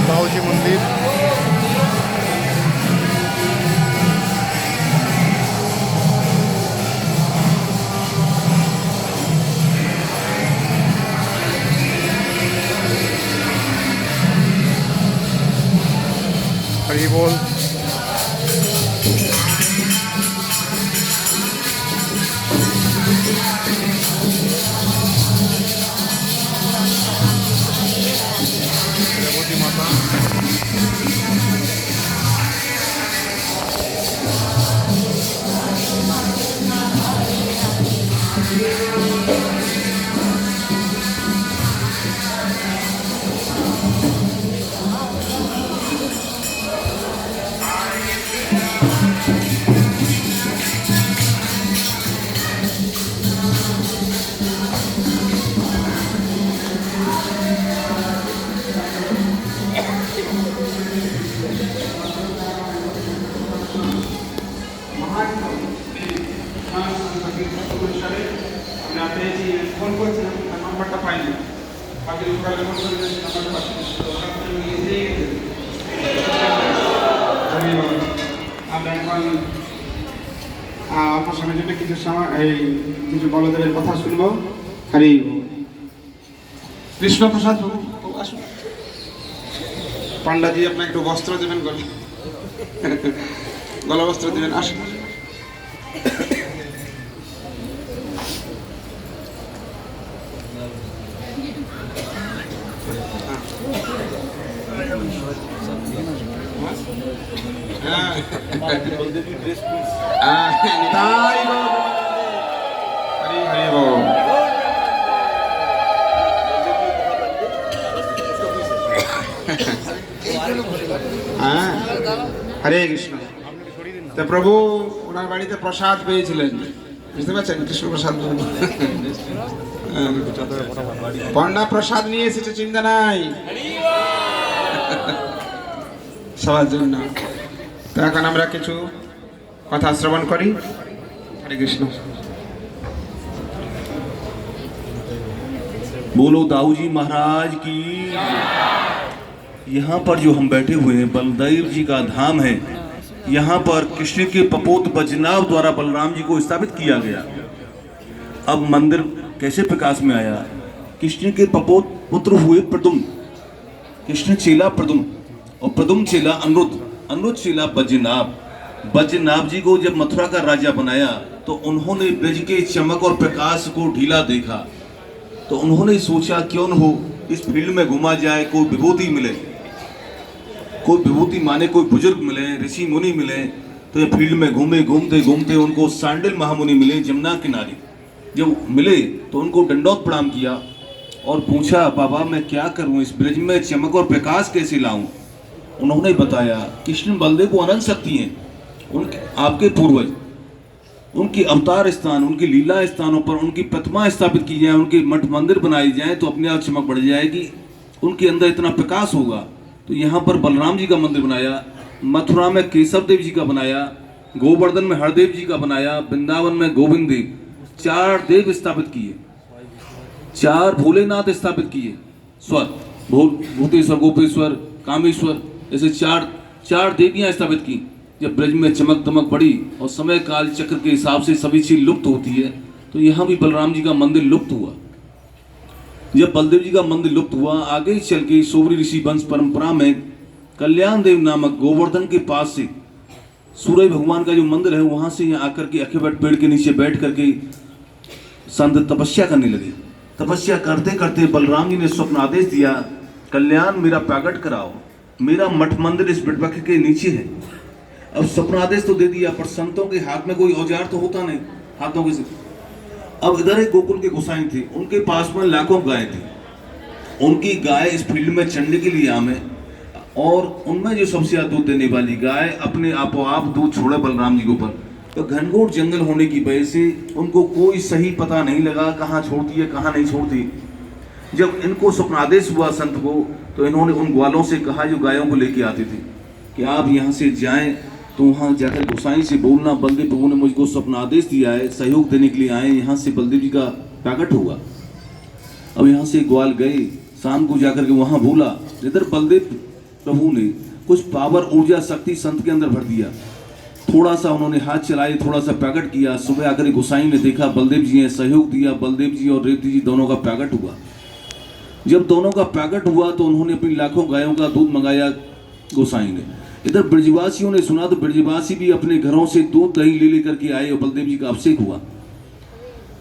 दाऊजी मंदिर। हरी बोल। भगवती माता। फोन করেছিলাম নাম্বারটা পাইনি বাকি লোকালে ফোন করে নাম্বারটা পাচ্ছি আমরা এখন আপনার সামনে জন্য কিছু কিছু বলদের কথা শুনবো। হরি কৃষ্ণপ্রসাদ বাবু আসুন। পান্ডাজি আপনাকে একটু বস্ত্র দেবেন, গলা বস্ত্র দেবেন, আসুন। হরে কৃষ্ণ। তো প্রভু ওনার বাড়িতে প্রসাদ পেয়েছিলেন, বুঝতে পারছেন? কৃষ্ণ প্রসাদ পণ্ডা প্রসাদ নিয়ে এসেছে, চিন্তা নাই সবার জন্য। তো এখন আমরা কিছু কথা শ্রবণ করি। হরে কৃষ্ণ। बोलो दाऊ जी महाराज की। यहाँ पर जो हम बैठे हुए हैं बलदेव जी का धाम है। यहाँ पर कृष्ण के पपोत बजनाव द्वारा बलराम जी को स्थापित किया गया। अब मंदिर कैसे प्रकाश में आया? कृष्ण के पपोत पुत्र हुए प्रदुम्न, कृष्ण चेला प्रदुम्न और प्रदुम्न चेला अनिरुद्ध, अनिरुद्ध चेला बजनाभ। बजनाभ जी को जब मथुरा का राजा बनाया तो उन्होंने ब्रज के चमक और प्रकाश को ढीला देखा, तो उन्होंने सोचा क्यों न हो इस फील्ड में घुमा जाए, कोई विभूति मिले, कोई विभूति माने कोई बुजुर्ग मिले, ऋषि मुनि मिले। तो ये फील्ड में घूमे, घूमते घूमते उनको सांडिल महामुनि मिले जमुना किनारे। जब मिले तो उनको दंडोत प्रणाम किया और पूछा, बाबा मैं क्या करूं, इस ब्रज में चमक और प्रकाश कैसे लाऊं? उन्होंने बताया, कृष्ण बलदेव को अनंत शक्ति हैं, उनके आपके पूर्वज, उनके अवतार स्थान, उनकी लीला स्थानों पर उनकी प्रतिमा स्थापित की जाए, उनके मठ मंदिर बनाई जाए तो अपने आप चमक बढ़ जाएगी, उनके अंदर इतना प्रकाश होगा। तो यहाँ पर बलराम जी का मंदिर बनाया, मथुरा में केशव देव जी का बनाया, गोवर्धन में हरदेव जी का बनाया, वृंदावन में गोविंद देव, 4 देव स्थापित किए, 4 भोलेनाथ स्थापित किए, स्वर भूतेश्वर, गोपेश्वर, कामेश्वर, ऐसे 4 देवियां स्थापित की। जब ब्रज में चमक दमक बढ़ी और समय काल चक्र के हिसाब से सभी चीज लुप्त होती है, तो यहाँ भी बलराम जी का मंदिर लुप्त हुआ। जब बलदेव जी का मंदिर लुप्त हुआ, आगे चल के सोवरी ऋषि वंश परंपरा में कल्याण देव नामक गोवर्धन के पास से सूर्य भगवान का जो मंदिर है, वहां से यहाँ आकर के अखेवट पेड़ के नीचे बैठ करके संत तपस्या करने लगे। तपस्या करते करते बलराम जी ने स्वप्न आदेश दिया, कल्याण मेरा प्रकट कराओ, मेरा मठ मंदिर इस वृक्ष के नीचे है। अब स्वप्नादेश तो दे दिया, पर संतों के हाथ में कोई औजार तो होता नहीं, हाथों के से। अब इधर एक गोकुल के गोसाई थे, उनके पास में लाखों गाय थी। उनकी गाय इस फील्ड में चढ़ने के लिए आमे, और उनमें जो सबसे ज्यादा दूध देने वाली गाय अपने आप दूध छोड़े बलराम जी के ऊपर। तो घनघोर जंगल होने की वजह से उनको कोई सही पता नहीं लगा कहाँ छोड़ती है कहाँ नहीं छोड़ती। जब इनको स्वप्नादेश हुआ संत को, तो इन्होंने उन ग्वालों से कहा जो गायों को लेके आते थे कि आप यहाँ से जाएं, तो वहाँ जाकर गोसाई से बोलना, बलदेव प्रभु ने मुझको स्वप्नादेश दिया है, सहयोग देने के लिए आए, यहाँ से बलदेव जी का प्रकट होगा। अब यहाँ से ग्वाल गए, शाम को जाकर के वहाँ बोला, इधर बलदेव प्रभु ने कुछ पावर, ऊर्जा, शक्ति संत के अंदर भर दिया। थोड़ा सा उन्होंने हाथ चलाए, थोड़ा सा प्रकट किया। सुबह आकर गोसाई ने देखा बलदेव जी ने सहयोग दिया, बलदेव जी और रेवती जी दोनों का प्रकट हुआ। जब दोनों का प्रकट हुआ तो उन्होंने अपनी लाखों गायों का दूध मंगाया गोसाई ने। इधर ब्रजवासियों ने सुना तो ब्रजवासी भी अपने घरों से दूध दही ले लेकर के आए और बलदेव जी का अभिषेक हुआ।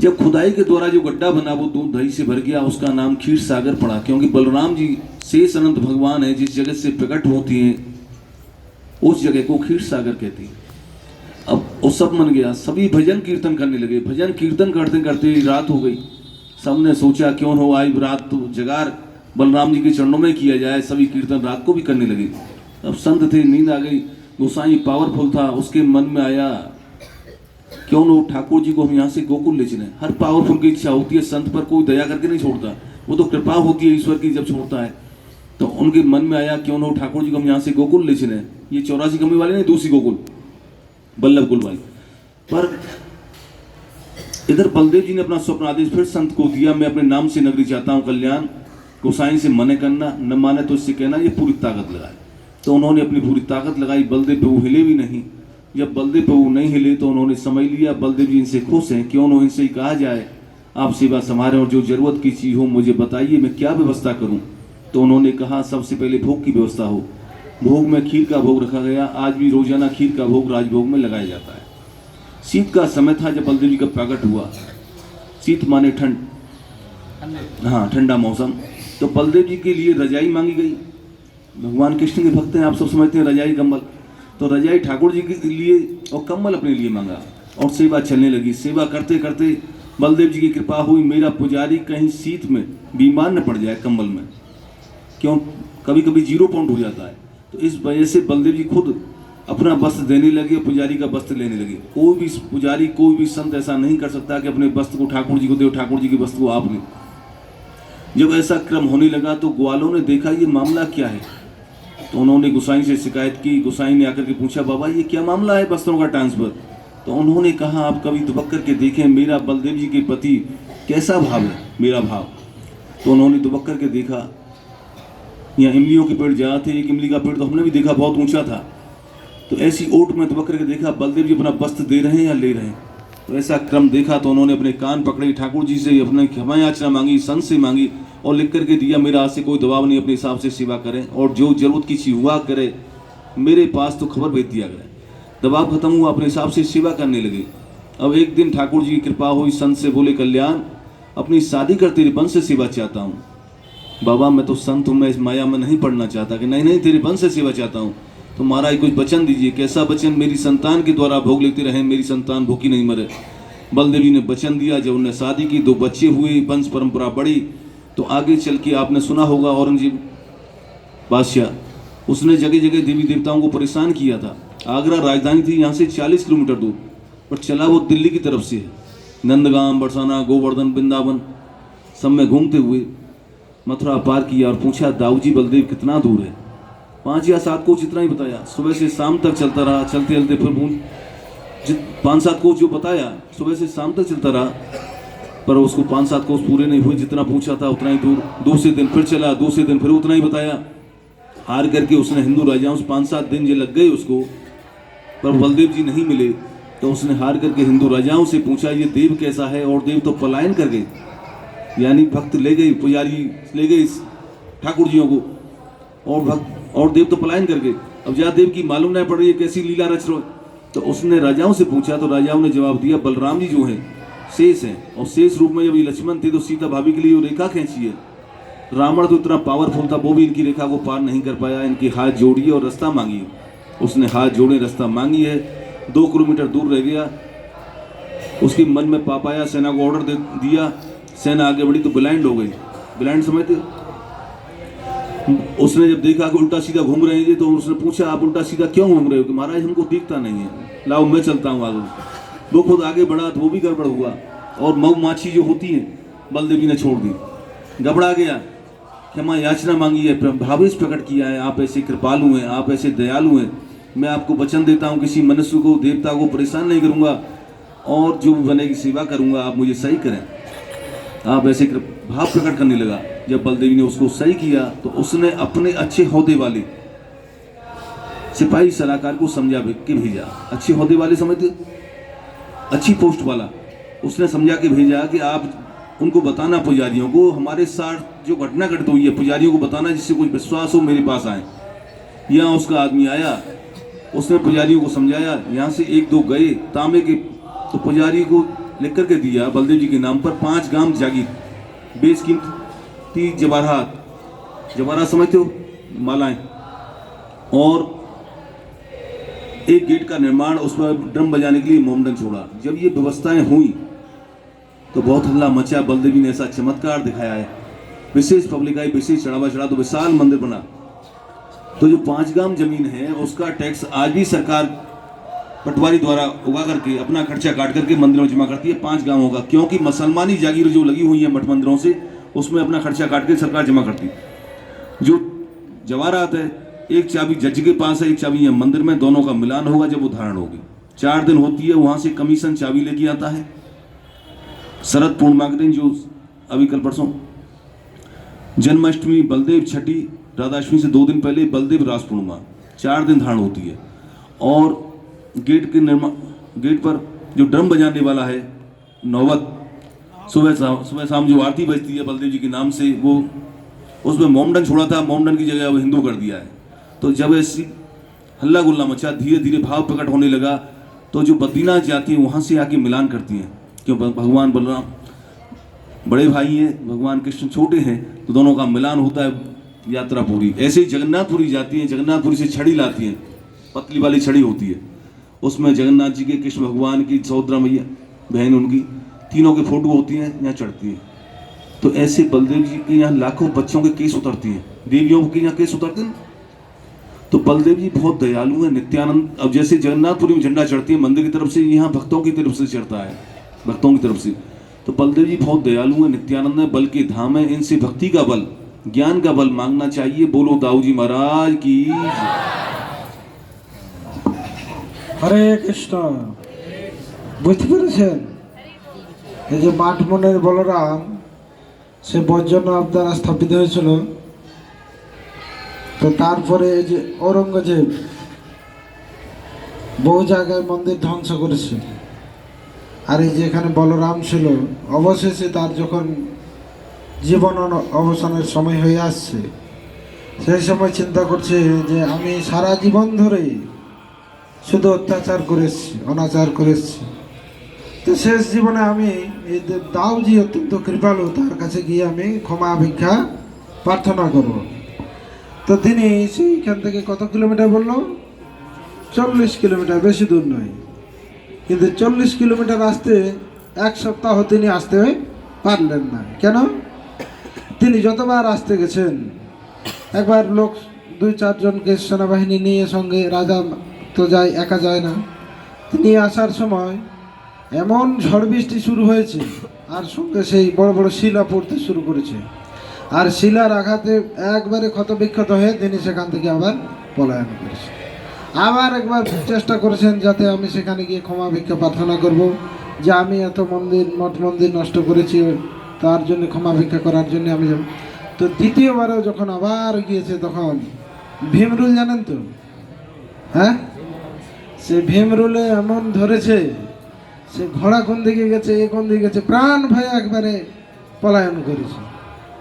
जब खुदाई के द्वारा जो गड्ढा बना वो दूध दही से भर गया, उसका नाम क्षीर सागर पड़ा, क्योंकि बलराम जी शेष अनंत भगवान है, जिस जगह से प्रकट होती हैं उस जगह को क्षीर सागर कहती है। अब वो सब मन गया, सभी भजन कीर्तन करने लगे। भजन कीर्तन करते करते रात हो गई। सबने सोचा क्यों हो आई रात, तो जगार बलराम जी के चरणों में किया जाए। सभी कीर्तन रात को भी करने लगे। अब संत थे, नींद आ गई। गोसाई पावरफुल था, उसके मन में आया क्यों न ठाकुर जी को हम यहाँ से गोकुल ले चलें। हर पावरफुल की इच्छा होती है, संत पर कोई दया करके नहीं छोड़ता, वो तो कृपा होती है ईश्वर की जब छोड़ता है। तो उनके मन में आया क्यों न ठाकुर जी को हम यहाँ से गोकुल ले चलें। ये 84 कमी वाले नहीं, दूसरी गोकुल बल्लभ कुल वाली। पर इधर बलदेव जी ने अपना स्वप्न आदेश फिर संत को दिया, मैं अपने नाम से नगरी चाहता हूँ कल्याण। गोसाई से मने करना, न माने तो इससे कहना ये पूरी ताकत लगाए। तो उन्होंने अपनी पूरी ताकत लगाई। बलदेव प्रभु हिले भी नहीं। जब बलदेव प्रभु नहीं हिले तो उन्होंने समझ लिया बलदेव जी इनसे खुश हैं, क्यों न इनसे ही कहा जाए आप सेवा संभालें और जो जरूरत की चीज़ हो मुझे बताइए, मैं क्या व्यवस्था करूं। तो उन्होंने कहा सबसे पहले भोग की व्यवस्था हो। भोग में खीर का भोग रखा गया। आज भी रोजाना खीर का भोग राजभोग में लगाया जाता है। शीत का समय था जब बलदेव जी का प्रकट हुआ। शीत माने ठंड, हाँ ठंडा मौसम। तो बलदेव जी के लिए रजाई मांगी गई। भगवान कृष्ण के भक्त हैं, आप सब समझते हैं, रजाई कम्बल। तो रजाई ठाकुर जी के लिए और कम्बल अपने लिए मांगा और सेवा चलने लगी। सेवा करते करते बलदेव जी की कृपा हुई। मेरा पुजारी कहीं शीत में बीमार न पड़ जाए कम्बल में, क्यों कभी कभी 0 पॉइंट हो जाता है। तो इस वजह से बलदेव जी खुद अपना वस्त्र देने लगे, पुजारी का वस्त्र लेने लगे। कोई भी पुजारी, कोई भी संत ऐसा नहीं कर सकता कि अपने वस्त्र को ठाकुर जी को दे, ठाकुर जी के वस्त्र को आप लें। जब ऐसा क्रम होने लगा तो ग्वालों ने देखा ये मामला क्या है। तो उन्होंने गोसाई से शिकायत की। गोसाई ने आकर के पूछा बाबा ये क्या मामला है वस्त्रों का ट्रांसफर। तो उन्होंने कहा आप कभी दुबक करके देखें मेरा बलदेव जी के प्रति कैसा भाव है, मेरा भाव। तो उन्होंने दुबक करके देखा। यहाँ इमलियों के पेड़ जहाँ थे, एक इमली का पेड़ तो हमने भी देखा बहुत ऊंचा था। तो ऐसी ओट में दुबक करके देखा बलदेव जी अपना वस्त्र दे रहे हैं या ले रहे हैं। तो ऐसा क्रम देखा तो उन्होंने अपने कान पकड़े, ठाकुर जी से अपने क्षमा याचना मांगी, संत से मांगी और लिख करके दिया मेरा आज से कोई दबाव नहीं, अपने हिसाब से सेवा करें और जो जरूरत की चीज हुआ करे मेरे पास तो खबर भेज दिया करें। दबाव खत्म हुआ, अपने हिसाब से सेवा करने लगे। अब एक दिन ठाकुर जी की कृपा हुई, संत से बोले कल्याण अपनी शादी कर तेरे वंश से सेवा चाहता हूँ। बाबा मैं तो संत हूँ, मैं इस माया में नहीं पढ़ना चाहता। कि नहीं नहीं तेरे वंश से सेवा चाहता हूँ। तो महाराज कुछ वचन दीजिए। कैसा वचन? मेरी संतान के द्वारा भोग लेते रहे, मेरी संतान भूखी नहीं मरे। बलदेव जी ने वचन दिया। जब उन्हें शादी की, 2 बच्चे हुए, वंश परंपरा बढ़ी। तो आगे चल के आपने सुना होगा औरंगजेब बादशाह, उसने जगह जगह देवी देवताओं को परेशान किया था। आगरा राजधानी थी यहाँ से 40 किलोमीटर दूर, पर चला वो दिल्ली की तरफ से है। नंदगांव, बरसाना, गोवर्धन, वृंदावन सब में घूमते हुए मथुरा पार किया और पूछा दाऊ जी बलदेव कितना दूर है। 5 या 7 कोच इतना ही बताया। सुबह से शाम तक चलता रहा, चलते चलते फिर 5-7 कोच जो बताया सुबह से शाम तक चलता रहा, पर उसको 5-7 कोच पूरे नहीं हुए। जितना पूछा था उतना ही दूर। दूसरे दिन फिर चला, दूसरे दिन फिर उतना ही बताया। हार करके उसने हिंदू राजाओं से 5-7 दिन जो लग गए उसको, पर बलदेव जी नहीं मिले। तो उसने हार करके हिंदू राजाओं से पूछा ये देव कैसा है, और देव तो पलायन कर गए, यानी भक्त ले गए, पुजारी ले गए ठाकुर जियों को, और भक्त और देव तो पलायन कर गए। अब जहाँ देव की मालूम नहीं पड़ रही है कैसी लीला रच रहे। तो उसने राजाओं से पूछा तो राजाओं ने जवाब दिया बलराम जी जो हैं शेष हैं, और शेष रूप में जब ये लक्ष्मण थे तो सीता भाभी के लिए वो रेखा खींची है। रावण तो इतना पावरफुल था, वो भी इनकी रेखा को पार नहीं कर पाया। इनके हाथ जोड़िए और रास्ता मांगिए। उसने हाथ जोड़े, रास्ता मांगी है। 2 किलोमीटर दूर रह गया। उसके मन में पाप आया, सेना को ऑर्डर दे दिया। सेना आगे बढ़ी तो ब्लाइंड हो गई। ब्लाइंड समझते? उसने जब देखा कि उल्टा सीधा घूम रहे हैं तो उसने पूछा आप उल्टा सीधा क्यों घूम रहे हो? कि महाराज हमको दिखता नहीं है, लाओ मैं चलता हूँ आगे। वो खुद आगे बढ़ा तो वो भी गड़बड़ हुआ, और मऊ माछी जो होती है बलदेव जी ने छोड़ दी। घबरा गया, क्षमा याचना मांगी है, भावेश प्रकट किया है। आप ऐसे कृपालु हैं, आप ऐसे दयालु हैं, मैं आपको वचन देता हूँ किसी मनुष्य को, देवता को परेशान नहीं करूँगा, और जो बनेगी सेवा करूँगा, आप मुझे सही करें। आप ऐसे भाव प्रकट करने लगा। जब बलदेवी ने उसको सही किया तो उसने अपने अच्छे होदे वाले सिपाही सलाहकार को समझा के भेजा, अच्छे ओहदे वाले समझते, अच्छी पोस्ट वाला, उसने समझा के भेजा कि आप उनको बताना पुजारियों को हमारे साथ जो घटना घटित हुई है पुजारियों को बताना, जिससे कुछ विश्वास हो मेरे पास आए। यहाँ उसका आदमी आया, उसने पुजारियों को समझाया, यहाँ से एक दो गए तांबे के, तो पुजारी को लिख करके दिया बलदेव जी के नाम पर 5 ग्राम जागीर, बेशकीमती जवाहरात, जवाहरात समझते हो, मालाएं, और एक गेट का निर्माण, उसमें ड्रम बजाने के लिए मोमडन छोड़ा। जब ये व्यवस्थाएं हुई तो बहुत हल्ला मचा। बलदेव जी ने ऐसा चमत्कार दिखाया है, विशेष पब्लिक आई, विशेष चढ़ावा चढ़ा तो विशाल मंदिर बना। तो जो 5 ग्राम जमीन है उसका टैक्स आज भी सरकार पटवारी द्वारा उगा करके अपना खर्चा काट करके मंदिरों में जमा करती है। 5 ग्राम होगा, क्योंकि मुसलमानी जागीर जो लगी हुई है मठ मंदिरों से, उसमें अपना खर्चा काट के सरकार जमा करती है। जो जवाहरात है, एक चाबी जज के पास है, एक चाबी है मंदिर में, दोनों का मिलान होगा जब वो धारण होगी। 4 दिन होती है, वहां से कमीशन चाबी लेके आता है। शरद पूर्णिमा के दिन, जो अभी कल परसों जन्माष्टमी, बलदेव छठी, राधाष्टमी से 2 दिन पहले बलदेव रास पूर्णिमा, 4 दिन धारण होती है। और गेट के निर्माण, गेट पर जो ड्रम बजाने वाला है नौबत, सुबह शाम जो आरती बजती है बलदेव जी के नाम से, वो उसमें मोमडन छोड़ा था, मोमडन की जगह वो हिंदू कर दिया है। तो जब ऐसी हल्ला गुल्ला मचा, धीरे धीरे भाव प्रकट होने लगा, तो जो बद्रीनाथ जाती हैं वहाँ से आके मिलान करती हैं, क्यों भगवान बलराम बड़े भाई हैं, भगवान कृष्ण छोटे हैं, तो दोनों का मिलान होता है, यात्रा पूरी। ऐसे ही जगन्नाथपुरी जाती हैं, जगन्नाथपुरी से छड़ी लाती हैं, पतली वाली छड़ी होती है, उसमें जगन्नाथ जी के, कृष्ण भगवान की, सौद्रा मैया बहन उनकी, तीनों के फोटो होती हैं, यहाँ चढ़ती हैं। तो ऐसे बलदेव जी के यहाँ लाखों बच्चों के केस उतरती हैं, देवियों के यहाँ केस उतरते हैं। तो बलदेव जी बहुत दयालु है, नित्यानंद। अब जैसे जगन्नाथपुरी में झंडा चढ़ती है मंदिर की तरफ से, यहाँ भक्तों की तरफ से चढ़ता है, भक्तों की तरफ से। तो बलदेव जी बहुत दयालु है, नित्यानंद है, बल के धाम है, इनसे भक्ति का बल, ज्ञान का बल मांगना चाहिए। बोलो दाऊ जी महाराज की। হরে কৃষ্ণ। বুঝতে পেরেছেন, এই যে মাঠমনের বলরাম, সে বৈদ্যনাথ দ্বারা স্থাপিত হয়েছিল। তো তারপরে এই যে ঔরঙ্গজেব বহু জায়গায় মন্দির ধ্বংস করেছে। আর এই যে এখানে বলরাম ছিল, অবশেষে তার যখন জীবন অবসানের সময় হয়ে আসছে, সেই সময় চিন্তা করছে যে আমি সারা জীবন ধরেই শুধু অত্যাচার করেছি, অনাচার করেছি। তো শেষ জীবনে আমি এই দাউজি অত্যন্ত কৃপালু, তার কাছে গিয়ে আমি ক্ষমা ভিক্ষা প্রার্থনা করব। তো তিনি সেইখান থেকে কত কিলোমিটার বললো? 40 কিলোমিটার, বেশি দূর নয়। কিন্তু 40 কিলোমিটার আসতে 1 সপ্তাহ তিনি আসতে পারলেন না। কেন? তিনি যতবার আসতে গেছেন, একবার লোক 2-4 জনকে সেনাবাহিনী নিয়ে সঙ্গে, রাজা তো যায়, একা যায় না। তিনি আসার সময় এমন ঝড় বৃষ্টি শুরু হয়েছে, আর সঙ্গে সেই বড় বড় শিলা পড়তে শুরু করেছে। আর শিলার আঘাতে একবারে ক্ষতবিক্ষত হয়ে তিনি সেখান থেকে আবার পলায়ন করেছে। আবার একবার চেষ্টা করেছেন যাতে আমি সেখানে গিয়ে ক্ষমা ভিক্ষা প্রার্থনা করব, যে আমি এত মন্দির, মঠ মন্দির নষ্ট করেছি, তার জন্য ক্ষমা ভিক্ষা করার জন্য আমি যাব। তো দ্বিতীয়বারেও যখন আবার গিয়েছে, তখন ভীমরুল জানেন তো, হ্যাঁ, সে ভীমরুলে এমন ধরেছে, সে ঘোড়া কোন দিকে গেছে, এ কোন দিকে গেছে, প্রাণ ভয়ে একবারে পলায়ন করেছে।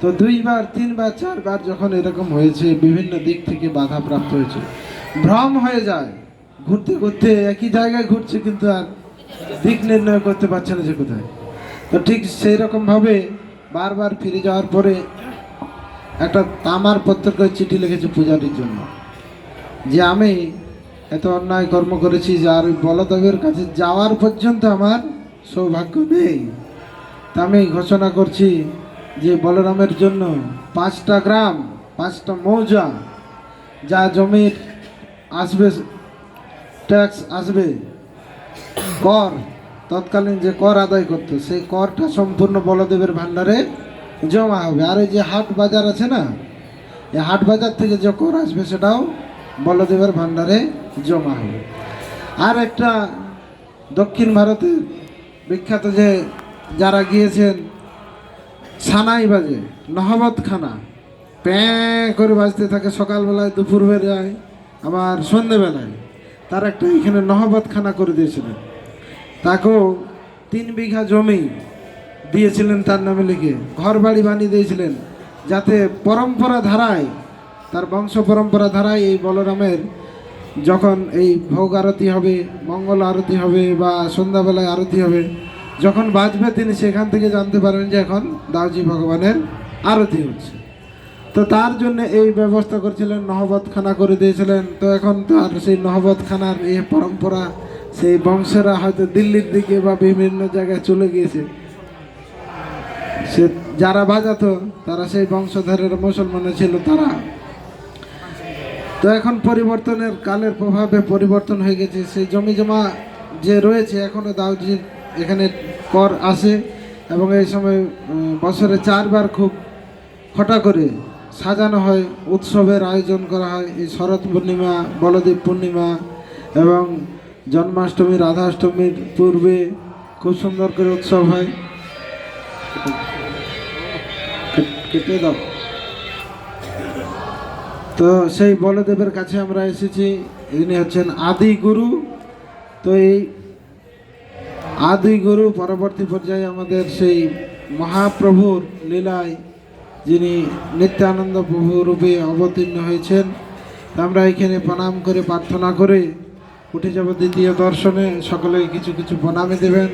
তো 2বার, 3বার, 4বার যখন এরকম হয়েছে, বিভিন্ন দিক থেকে বাধা প্রাপ্ত হয়েছে, ভ্রম হয়ে যায়, ঘুরতে ঘুরতে একই জায়গায় ঘুরছে, কিন্তু আর দিক নির্ণয় করতে পারছে না যে কোথায়। তো ঠিক সেই রকমভাবে বারবার ফিরে যাওয়ার পরে একটা তামার পত্রিকায় চিঠি লিখেছে পূজারীর জন্য, যে আমি এত অন্যায় কর্ম করেছি, যে আর বলদেবের কাছে যাওয়ার পর্যন্ত আমার সৌভাগ্য নেই। তা আমি ঘোষণা করছি যে বলরামের জন্য 5টা গ্রাম, 5টা মৌজা, যা জমির আসবে, ট্যাক্স আসবে, কর, তৎকালীন যে কর আদায় করতো, সেই করটা সম্পূর্ণ বলদেবের ভাণ্ডারে জমা হবে। আর এই যে হাট বাজার আছে না, এই হাট বাজার থেকে যে কর আসবে সেটাও বলদেবের ভাণ্ডারে জমা হবে। আর একটা দক্ষিণ ভারতের বিখ্যাত, যে যারা গিয়েছেন, সানাই বাজে, নহবত খানা প্যাঁ করে বাজতে থাকে, সকালবেলায়, দুপুর বেলায়, আবার সন্ধেবেলায় তার একটা এখানে নহবতখানা করে দিয়েছিলেন। তাকেও 3 বিঘা জমি দিয়েছিলেন তার নামে লিখে, ঘর বাড়ি বানিয়ে দিয়েছিলেন, যাতে পরম্পরা ধারায়, তার বংশ পরম্পরা ধারায় এই বলরামের যখন এই ভোগ আরতি হবে, মঙ্গল আরতি হবে বা সন্ধ্যাবেলায় আরতি হবে, যখন বাজবে তিনি সেখান থেকে জানতে পারবেন যে এখন দাউজি ভগবানের আরতি হচ্ছে। তো তার জন্য এই ব্যবস্থা করেছিলেন, নহবতখানা করে দিয়েছিলেন। তো এখন তো আর সেই নহবতখানার এই পরম্পরা সেই বংশেরা হয়তো দিল্লির দিকে বা বিভিন্ন জায়গায় চলে গিয়েছে। সে যারা বাজাতো তারা সেই বংশধরের মুসলমান ছিল তারা। তো এখন পরিবর্তনের কালের প্রভাবে পরিবর্তন হয়ে গেছে। সেই জমি জমা যে রয়েছে এখনও দাউজির এখানে কর আসে, এবং এই সময় বছরে 4 বার খুব ফটা করে সাজানো হয়, উৎসবের আয়োজন করা হয়। এই শরৎ পূর্ণিমা, বলদেব পূর্ণিমা এবং জন্মাষ্টমী, রাধাষ্টমীর পূর্বে খুব সুন্দর করে উৎসব হয়। কেটে দাও। তো সেই বলদেবের কাছে আমরা এসেছি, ইনি হচ্ছেন আদি গুরু। তো এই আদি গুরু পরবর্তী পর্যায়ে আমাদের সেই মহাপ্রভুর লীলায় যিনি নিত্যানন্দ প্রভু রূপে অবতীর্ণ হয়েছেন। আমরা এখানে প্রণাম করে প্রার্থনা করে উঠে যাব দ্বিতীয় দর্শনে। সকলে কিছু কিছু প্রণামে দেবেন।